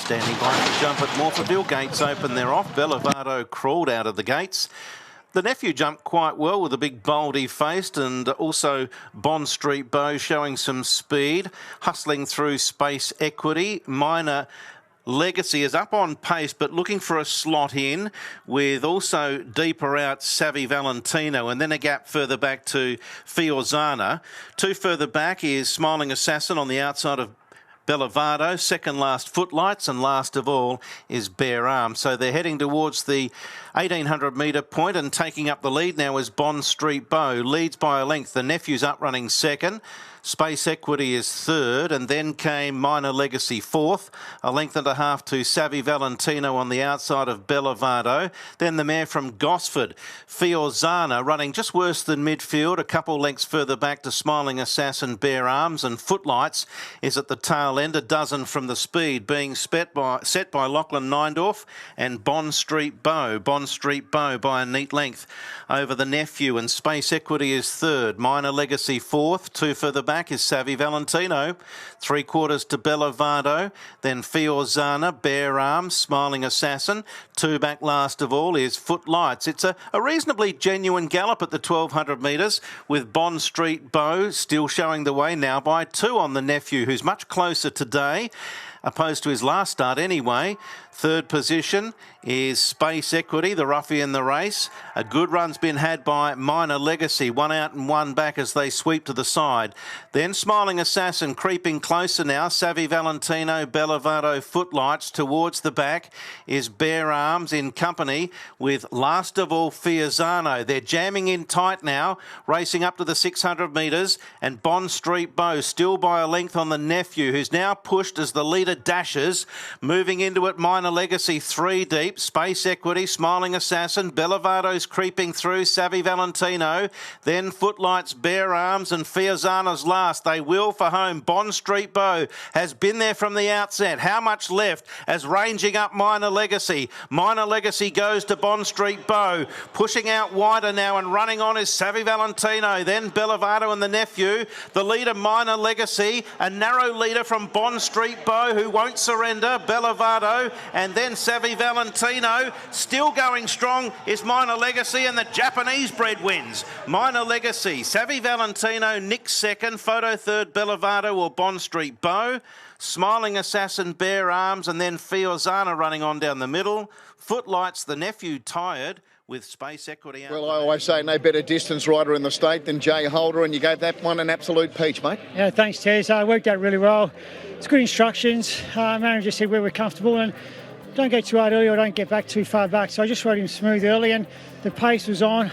Standing by to jump at Morpheville. Gates open, they're off. Bellavado crawled out of the gates. The nephew jumped quite well with a big bold he faced, and also Bond Street Bow showing some speed, hustling through Space Equity. Minor Legacy is up on pace but looking for a slot in, with also deeper out Savvy Valentino, and then a gap further back to Fiorzana. Two further back is Smiling Assassin on the outside of Bellavado, second last Footlights, and last of all is Bare Arm. So they're heading towards the 1800 metre point, and taking up the lead now is Bond Street Bow. Leads by a length. The nephew's up running second. Space Equity is third, and then came Minor Legacy fourth, a length and a half to Savvy Valentino on the outside of Bellavado. Then the mare from Gosford, Fiorzana, running just worse than midfield, a couple lengths further back to Smiling Assassin, Bare Arms, and Footlights is at the tail end, a dozen from the speed, being set by Lachlan Neindorf and Bond Street Bow. Bond Street Bow by a neat length over the nephew, and Space Equity is third, Minor Legacy fourth, two further back is Savvy Valentino, 3/4 to Bellavado, then Fiorzana, Bare Arms, Smiling Assassin, two back last of all is Footlights. It's a reasonably genuine gallop at the 1200 metres, with Bond Street Bow still showing the way now by two on the nephew, who's much closer today, opposed to his last start anyway. Third position is Space Equity, the roughie in the race. A good run's been had by Minor Legacy, one out and one back as they sweep to the side. Then Smiling Assassin creeping closer now. Savvy Valentino, Bellavado, Footlights. Towards the back is Bare Arms in company with last of all Fiorzano. They're jamming in tight now, racing up to the 600 metres, and Bond Street Bow still by a length on the nephew, who's now pushed as the leader dashes. Moving into it, Minor Legacy three deep, Space Equity, Smiling Assassin, Bellavado's creeping through, Savvy Valentino, then Footlights, Bare Arms, and Fiorzana's last. They will for home. Bond Street Bow has been there from the outset. How much left as ranging up Minor Legacy? Minor Legacy goes to Bond Street Bow, pushing out wider now, and running on is Savvy Valentino, then Bellavado and the nephew. The leader, Minor Legacy, a narrow leader from Bond Street Bow, who won't surrender, Bellavado, and then Savvy Valentino. Still going strong is Minor Legacy, and the Japanese bred wins. Minor Legacy, Savvy Valentino, Nick second, Photo third, Bellavado or Bond Street Bow. Smiling Assassin, Bare Arms, and then Fiorzana running on down the middle. Footlights, the nephew tired, with Space Equity out. Well, I always say no better distance rider in the state than Jay Holder, and you gave that one an absolute peach, mate. Yeah, thanks, Tez. Worked out really well. It's good instructions. Manager said where we're comfortable, and don't go too hard early or don't get back too far back. So I just rode him smooth early, and the pace was on,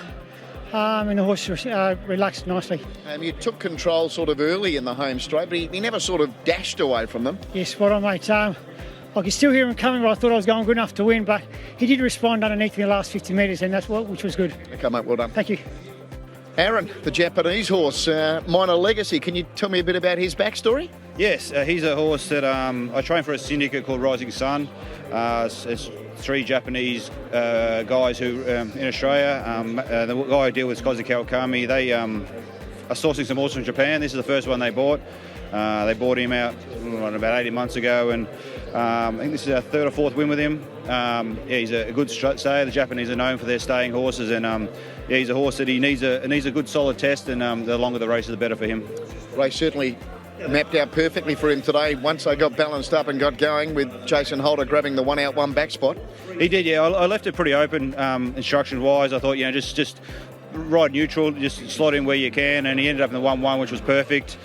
and the horse relaxed nicely. You took control sort of early in the home straight, but he never sort of dashed away from them. Yeah, spot on, mate. I could still hear him coming, but I thought I was going good enough to win. But he did respond underneath me the last 50 metres, and which was good. Okay, mate, well done. Thank you. Aaron, the Japanese horse, Minor Legacy. Can you tell me a bit about his backstory? Yes, he's a horse that I train for a syndicate called Rising Sun. It's three Japanese guys who in Australia. The guy I deal with is Kozi Kawakami. They are sourcing some horses from Japan. This is the first one they bought. They bought him out about 18 months ago, and I think this is our third or fourth win with him. He's a good stayer. The Japanese are known for their staying horses, and he's a horse that he needs a good solid test, and the longer the race, the better for him. Race certainly mapped out perfectly for him today once they got balanced up and got going, with Jason Holder grabbing the one out, one back spot. He did, yeah. I left it pretty open instruction-wise. I thought, just ride neutral, just slot in where you can, and he ended up in the 1-1, which was perfect.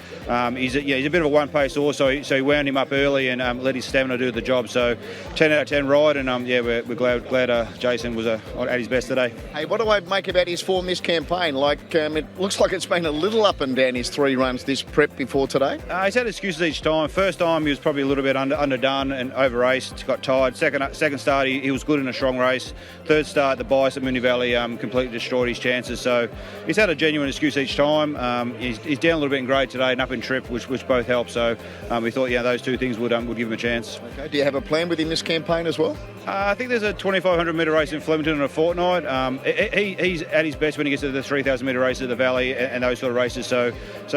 He's a bit of a one-pace horse, so he wound him up early and let his stamina do the job. So 10 out of 10 ride, and we're glad Jason was at his best today. Hey, what do I make about his form this campaign? It looks like it's been a little up and down his three runs this prep before today. He's had excuses each time. First time he was probably a little bit underdone and over-raced, got tired. Second start he was good in a strong race. Third start, the bias at Moonee Valley completely destroyed his chances. So he's had a genuine excuse each time. He's down a little bit in grade today and up in Melbourne trip, which both help. So we thought, those two things would give him a chance. Okay. Do you have a plan with him this campaign as well? I think there's a 2,500 metre race in Flemington in a fortnight. He's at his best when he gets to the 3,000 metre races at the Valley and those sort of races. So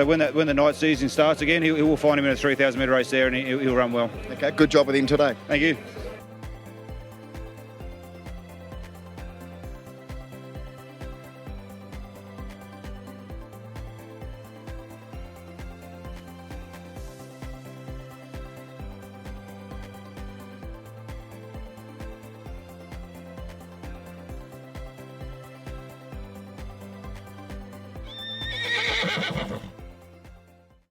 when the night season starts again, he will find him in a 3,000 metre race there, and he'll run well. Okay. Good job with him today. Thank you.